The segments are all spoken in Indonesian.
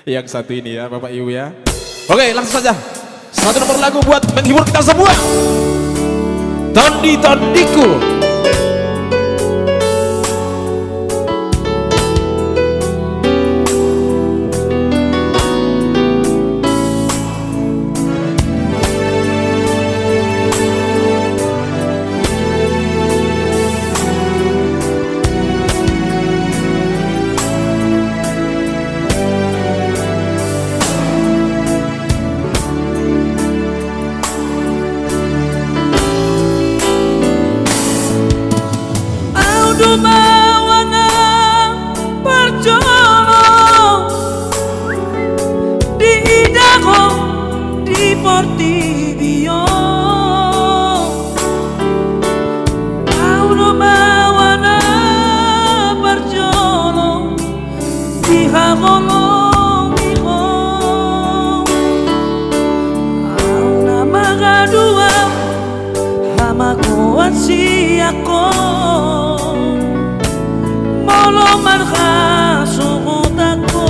Yang satu ini ya Bapak Ibu ya. Oke, langsung saja. Satu nomor lagu buat menghibur kita semua. Tondi Tondiku. Bawana perjolo di Idaho di Portivio Paulo bawana perjolo di Hagolo Miho Auna magadua hamakuan siako Molo marha sumutako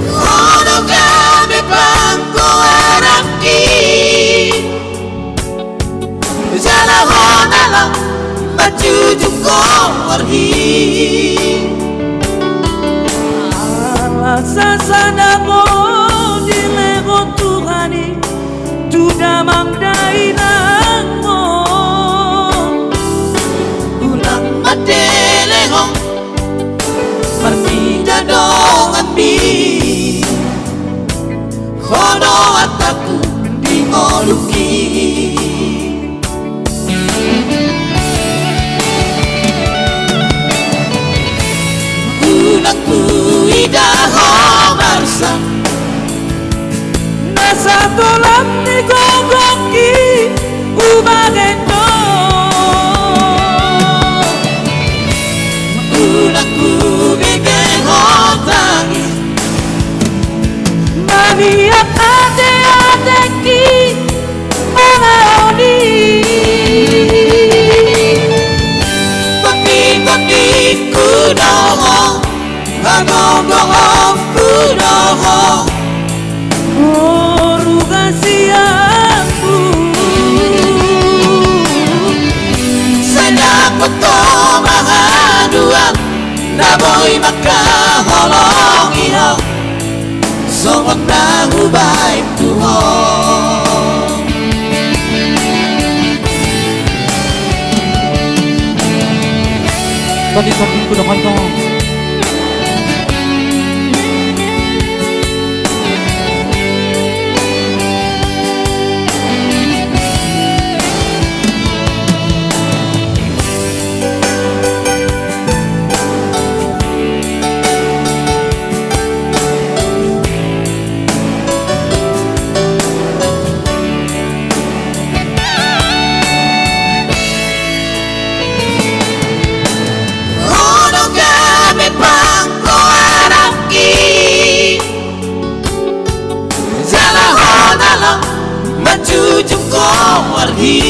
Ono kami pangko araki Jala honala majujuk korhi Alasasana mo dilego Tuhani Tuda mamdaina Partida dong ambi Kono ataku di moluki Unaku idaho marsa Nasa tolam ni gogoki Ubagendo Unaku Mania ate-ateki Malaoni Kopi-kopi kudoho Hagogo kudoho Orugasiaku Sanakoto mahaduan Naboy makaholong iho Sobat nahu baik Tuhan Tadi kuda kantong Majujuk korhi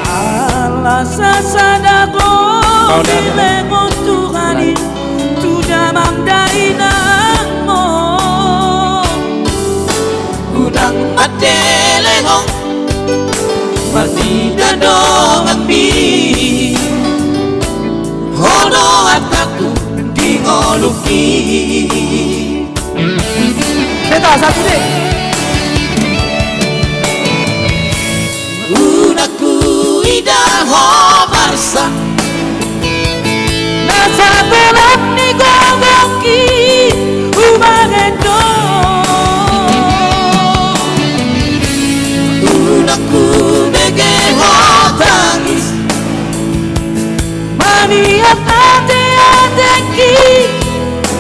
Alasasadago Dilego Tuhani Tuda mamdaina mo Udang madelego Partida dong ambi Hono ataku di ngoluki Beta satu deh Unaku idaho marsa Nasa belum ni gogoki Ubagendo Unaku begeho tangis Mania ate-ateki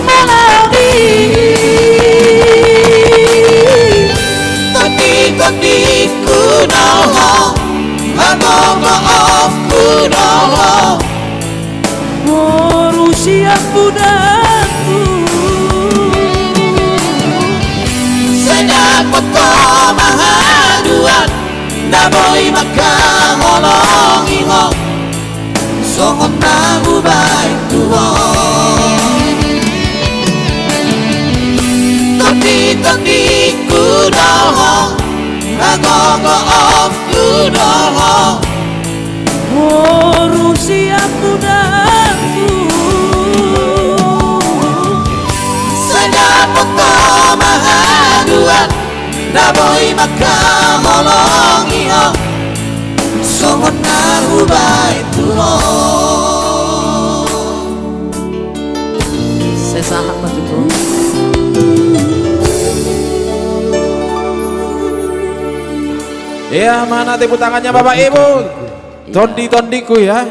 Malawi Kopi kudoho Hagogo kudoho Rusia budaku Sedap foto mahaduan Naboy makaholong iho songon na ubay tuwon Tondi kunoho Nagogo of kunoho Oh Rusia pudaku Saya poto mahaduan Naboy makamolongi ho Songon na ubay tuwon Sesahat matutu. Ya, mana tepuk tangannya Bapak Ibu? Tondi-tondiku ya.